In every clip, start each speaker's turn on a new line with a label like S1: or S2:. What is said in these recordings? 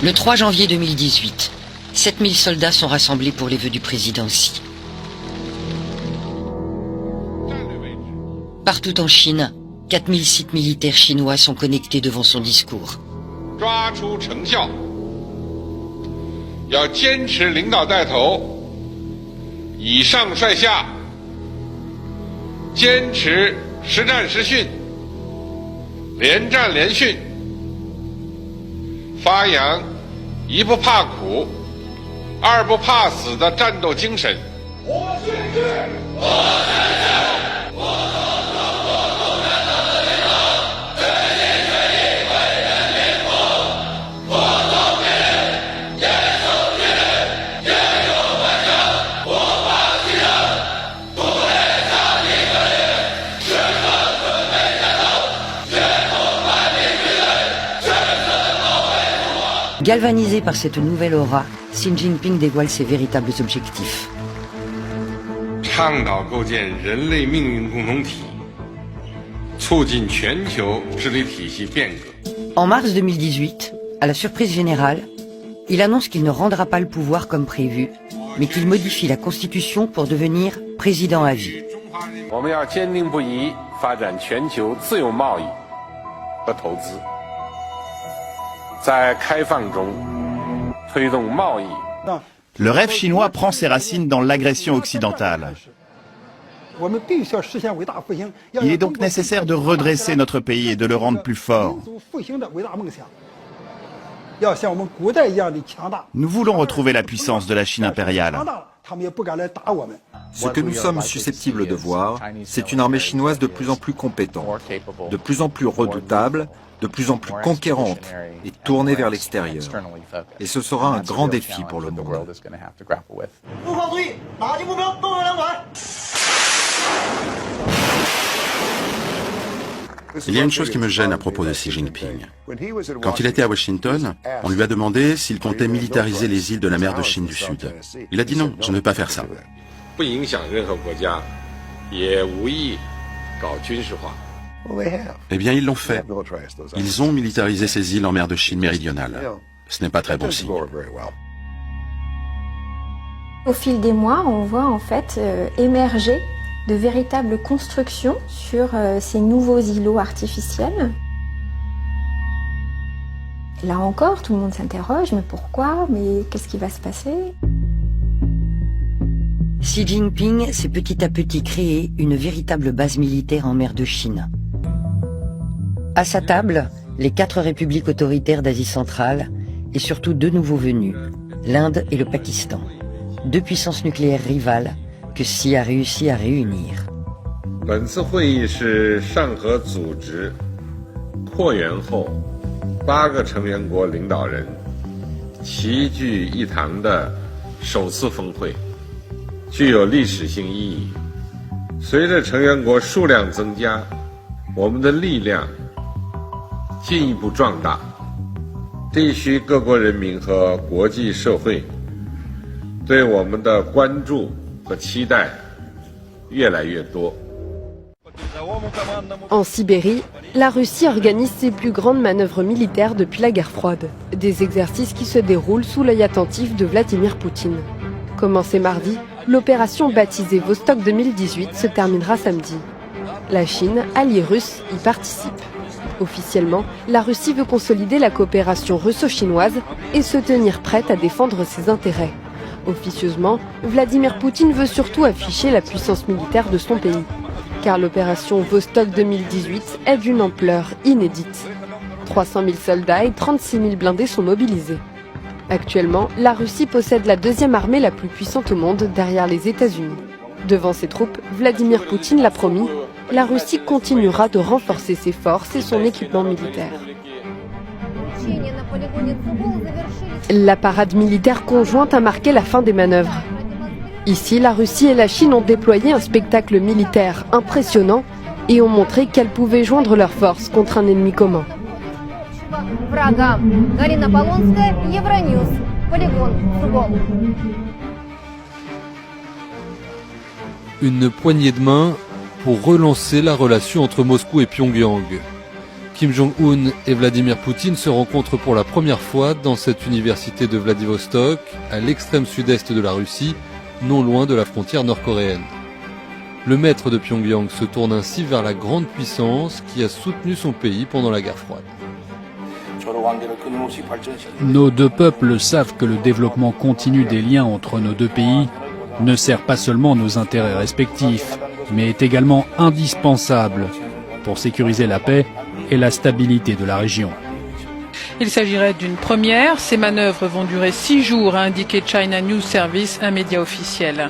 S1: Le 3 janvier 2018, 7000 soldats sont rassemblés pour les vœux du président Xi. Partout en Chine, 4000 sites militaires chinois sont connectés devant son discours.
S2: 抓出成效，要坚持领导带头，以上率下，坚持实战实训，连战连训，发扬一不怕苦，二不怕死的战斗精神。我宣誓，我宣誓，我
S1: Galvanisé par cette nouvelle aura, Xi Jinping dévoile ses véritables objectifs.
S2: 倡导构建人类命运共同体，促进全球治理体系变革。
S1: En mars 2018, à la surprise générale, il annonce qu'il ne rendra pas le pouvoir comme prévu, mais qu'il modifie la constitution pour devenir président à vie.
S3: 我们要坚定不移发展全球自由贸易和投资，在开放中推动贸易。
S4: Le rêve chinois prend ses racines dans l'agression occidentale. Il est donc nécessaire de redresser notre pays et de le rendre plus fort. Nous voulons retrouver la puissance de la Chine impériale.
S5: Ce que nous sommes susceptibles de voir, c'est une armée chinoise de plus en plus compétente, de plus en plus redoutable, de plus en plus conquérante et tournée vers l'extérieur. Et ce sera un grand défi pour le monde.
S6: Il y a une chose qui me gêne à propos de Xi Jinping. Quand il était à Washington, on lui a demandé s'il comptait militariser les îles de la mer de Chine du Sud. Il a dit non, je ne veux pas faire ça. Eh bien, ils l'ont fait. Ils ont militarisé ces îles en mer de Chine méridionale. Ce n'est pas très bon signe.
S7: Au fil des mois, on voit en fait émerger de véritables constructions sur ces nouveaux îlots artificiels. Là encore, tout le monde s'interroge, mais pourquoi? Mais qu'est-ce qui va se passer?
S1: Xi Jinping s'est petit à petit créé une véritable base militaire en mer de Chine. À sa table, les 4 républiques autoritaires d'Asie centrale et surtout 2 nouveaux venus, l'Inde et le Pakistan, 2 puissances nucléaires rivales que Xi a réussi à réunir.
S2: 本次会议是上合组织扩员后8个成员国领导人齐聚一堂的首次峰会，具有历史性意义。随着成员国数量增加，我们的力量进一步壮大，地区各国人民和国际社会对我们的关注和期待越来越多。
S8: En Sibérie, la Russie organise ses plus grandes manœuvres militaires depuis la guerre froide. Des exercices qui se déroulent sous l'œil attentif de Vladimir Poutine. Commencée mardi, l'opération baptisée Vostok 2018 se terminera samedi. La Chine, alliée russe, y participe. Officiellement, la Russie veut consolider la coopération russo-chinoise et se tenir prête à défendre ses intérêts. Officieusement, Vladimir Poutine veut surtout afficher la puissance militaire de son pays. Car l'opération Vostok 2018 est d'une ampleur inédite. 300 000 soldats et 36 000 blindés sont mobilisés. Actuellement, la Russie possède la 2e armée la plus puissante au monde derrière les États-Unis. Devant ses troupes, Vladimir Poutine l'a promis, la Russie continuera de renforcer ses forces et son équipement militaire. La parade militaire conjointe a marqué la fin des manœuvres. Ici, la Russie et la Chine ont déployé un spectacle militaire impressionnant et ont montré qu'elles pouvaient joindre leurs forces contre un ennemi commun.
S9: Une poignée de main pour relancer la relation entre Moscou et Pyongyang, Kim Jong-un et Vladimir Poutine se rencontrent pour la première fois dans cette université de Vladivostok, à l'extrême sud-est de la Russie, non loin de la frontière nord-coréenne. Le maître de Pyongyang se tourne ainsi vers la grande puissance qui a soutenu son pays pendant la guerre froide.
S10: Nos deux peuples savent que le développement continu des liens entre nos deux pays ne sert pas seulement nos intérêts respectifs, mais est également indispensable pour sécuriser la paix et la stabilité de la région.
S11: Il s'agirait d'une première. Ces manœuvres vont durer 6 jours, a indiqué China News Service, un média officiel.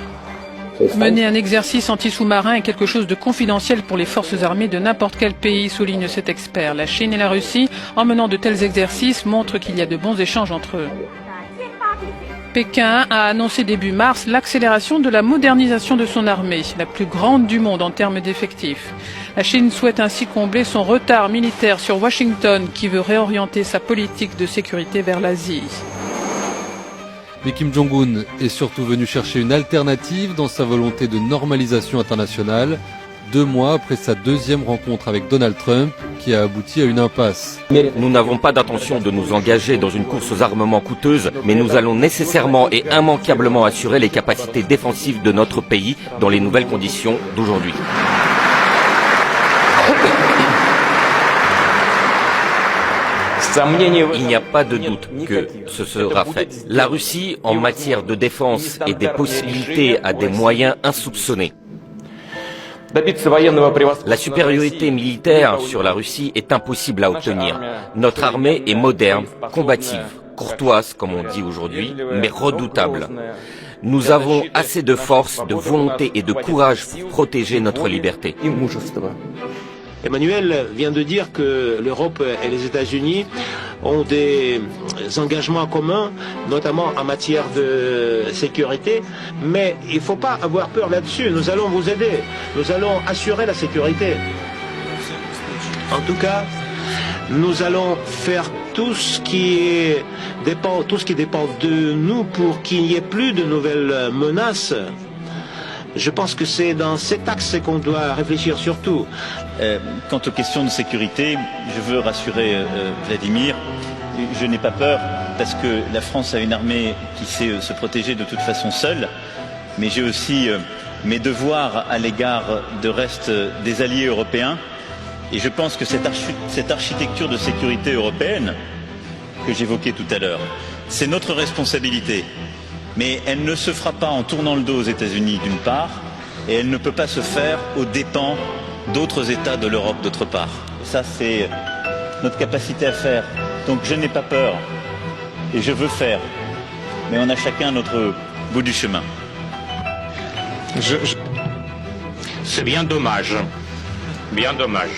S11: Mener un exercice anti-sous-marin est quelque chose de confidentiel pour les forces armées de n'importe quel pays, souligne cet expert. La Chine et la Russie, en menant de tels exercices, montrent qu'il y a de bons échanges entre eux. Pékin a annoncé début mars l'accélération de la modernisation de son armée, la plus grande du monde en termes d'effectifs. La Chine souhaite ainsi combler son retard militaire sur Washington, qui veut réorienter sa politique de sécurité vers l'Asie.
S9: Mais Kim Jong-un est surtout venu chercher une alternative dans sa volonté de normalisation internationale, 2 mois après sa deuxième rencontre avec Donald Trump, qui a abouti à une impasse.
S12: Nous n'avons pas d'intention de nous engager dans une course aux armements coûteuses, mais nous allons nécessairement et immanquablement assurer les capacités défensives de notre pays dans les nouvelles conditions d'aujourd'hui. Il n'y a pas de doute que ce sera fait. La Russie, en matière de défense, et des possibilités à des moyens insoupçonnés. La supériorité militaire sur la Russie est impossible à obtenir. Notre armée est moderne, combative, courtoise, comme on dit aujourd'hui, mais redoutable. Nous avons assez de force, de volonté et de courage pour protéger notre liberté.
S13: Emmanuel vient de dire que l'Europe et les États-Unis ont des engagements communs, notamment en matière de sécurité, mais il ne faut pas avoir peur là-dessus. Nous allons vous aider, nous allons assurer la sécurité. En tout cas, nous allons faire tout ce qui dépend de nous pour qu'il n'y ait plus de nouvelles menaces. Je pense que c'est dans cet axe qu'on doit réfléchir surtout.
S14: Quant aux questions de sécurité, je veux rassurer Vladimir, je n'ai pas peur parce que la France a une armée qui sait se protéger de toute façon seule, mais j'ai aussi mes devoirs à l'égard de reste des alliés européens et je pense que cette architecture de sécurité européenne que j'évoquais tout à l'heure, c'est notre responsabilité. Mais elle ne se fera pas en tournant le dos aux États-Unis d'une part, et elle ne peut pas se faire aux dépens d'autres États de l'Europe d'autre part. Ça, c'est notre capacité à faire. Donc je n'ai pas peur, et je veux faire. Mais on a chacun notre bout du chemin.
S15: C'est bien dommage. Bien dommage.